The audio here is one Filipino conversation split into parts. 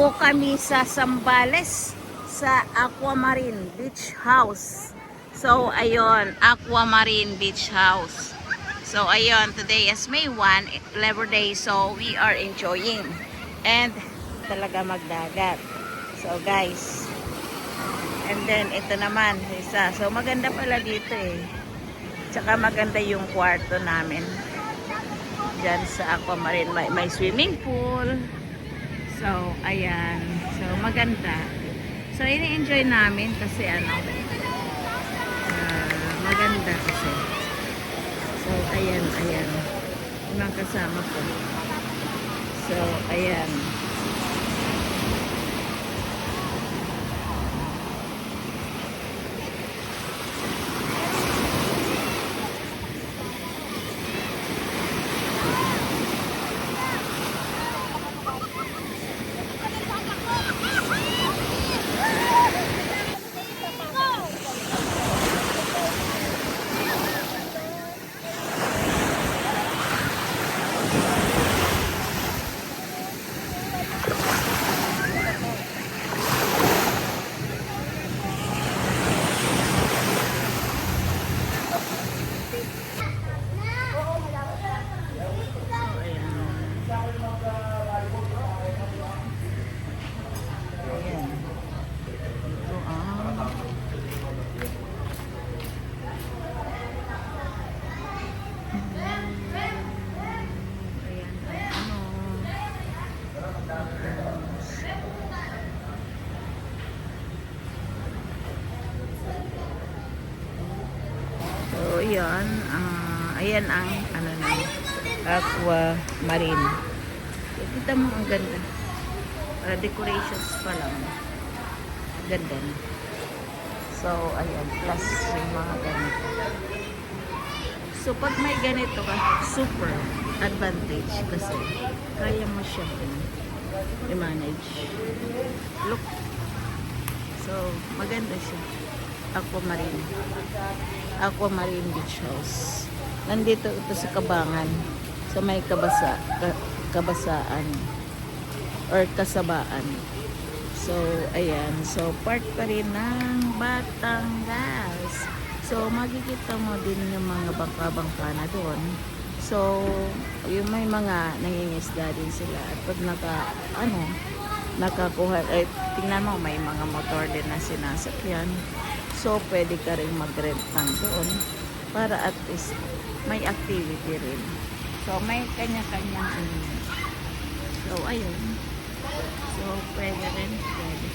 po kami sa Zambales sa Aquamarine Beach House. So ayun, Aquamarine Beach House. So ayun, today is May 1, Labor Day, so we are enjoying. And talaga magdagat. So guys, and then ito naman isa. So maganda pala dito eh. Tsaka maganda yung kwarto namin. Diyan sa Aquamarine may swimming pool. So ayan. So maganda. So ini-enjoy namin kasi maganda kasi. So ayan. Yung mga kasama ko. So ayan. So, yan. Ayan ang Aquamarine. So, kita mo ang ganda. Decorations pa lang. Ganda na. So, ayan. Plus yung mga ganito. So, pag may ganito ka, super advantage kasi kaya mo siyang i-manage. Look. So, maganda siya. Aquamarine Beach House. Nandito ito sa Kabangan. Sa may kabasaan or kasabaan. So, ayan. So, part pa rin ng Batangas. So, makikita mo din yung mga bangka-bangka na doon. So, yung may mga nangingisda din sila. At pag nakakuha, tingnan mo, may mga motor din na sinasakyan. So, pwede ka rin mag-rent ng doon para at least may activity rin. So, may kanya-kanyang So, ayun. So, pwede rin. Pwede.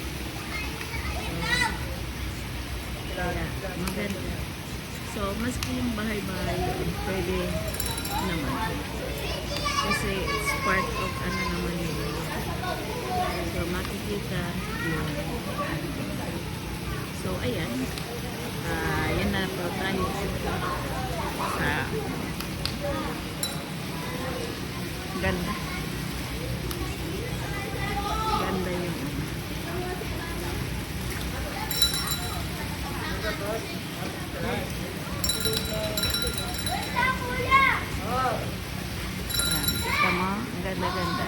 So, maganda. So, maski yung bahay-bahay, pwede naman. Kasi it's part of naman yun. So, makikita yun. So, ayan. Yan na po tayo sa ganda. Ganda yun. Ayan. Kita mo? Ang ganda-ganda.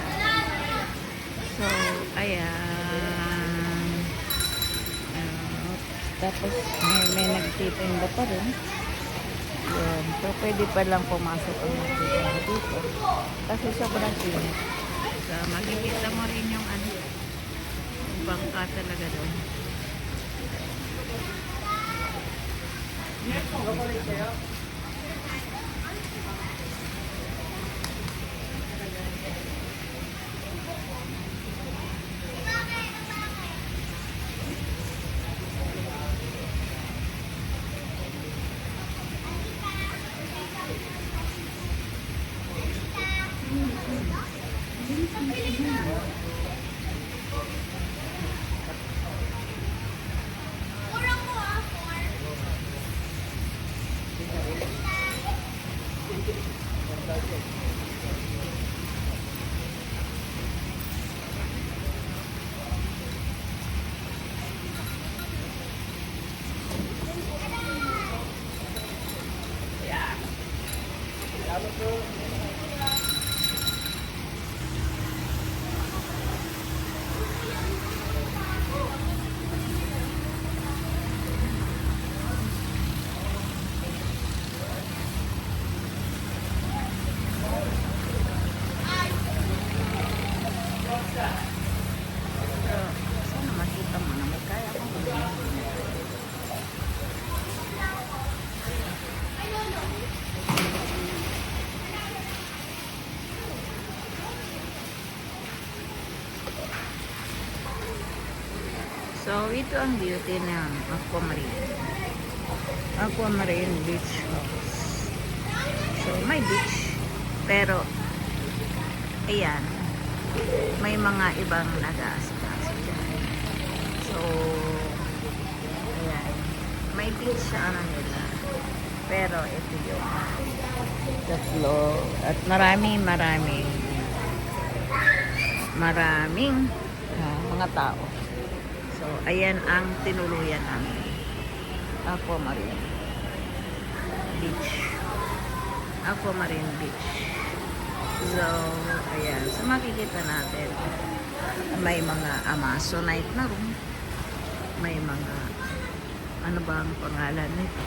So, ayan. Tapos may nagtitinda pa rin. Yan. So pwede pa lang pumasok ang nagtitinda dito. Kasi sobrang init. So makikita mo rin yung yung bangka talaga doon. So, ito ang beauty ng Aquamarine. Aquamarine Beach House. So, may beach. Pero, ayan, may mga ibang nag-aasikaso dyan. So, ayan, may beach sa ano nila. Pero, ito yung tatlo. At maraming mga tao. So, ayan ang tinuluyan namin. Aquamarine Beach. Aquamarine Beach. So, ayan. So, makikita natin. May mga Amazonite na room. May mga, ano ba ang pangalan nito?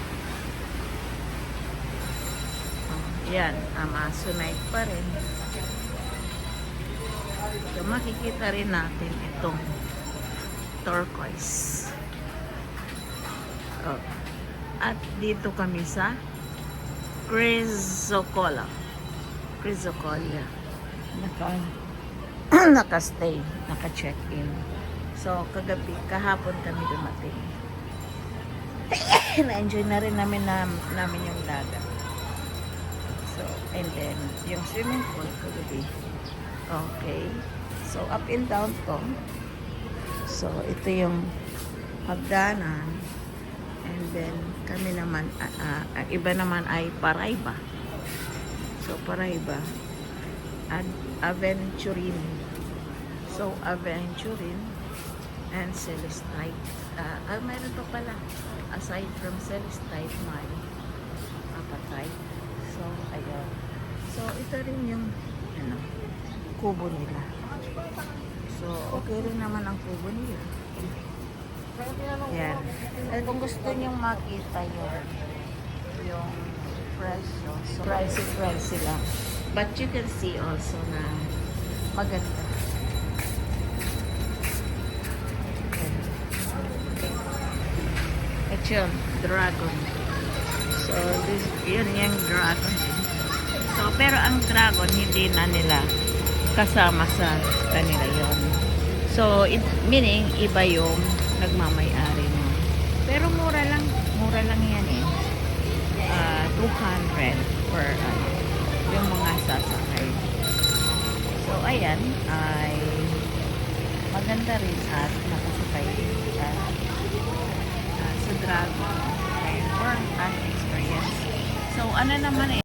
Oh, yan. Amazonite pa rin. So, makikita rin natin itong turquoise. Oh. At dito kami sa Chrysocolla. Naka-stay, naka-check-in. So, kahapon kami dumating. Na-enjoy na rin namin yung dagat. So, and then, yung swimming pool kagabi. Okay. So, up and down to. So, ito yung hagdanan. And then, kami naman, ang iba naman ay Paraiba. So, Paraiba. Aventurine. So, Aventurine and Celestite. Mayroon pa pala. Aside from Celestite, may Apatite. So, ayun. So, ito rin yung, kubo nila. So, okay rin naman ang kubo nila. Yan. At kung gusto niyong makita yung presyo, so pricey lang. But you can see also na maganda. Ito yung dragon. So, yun yung dragon. So, pero ang dragon, hindi na nila kasama sa kanila yon. So, meaning, iba yung nagmamay-ari mo. Pero mura lang yan eh. 200 per yung mga sasakay. So, ayan, ay maganda rin at nakasakay sa dragon. Okay, for an experience. So, ano naman eh,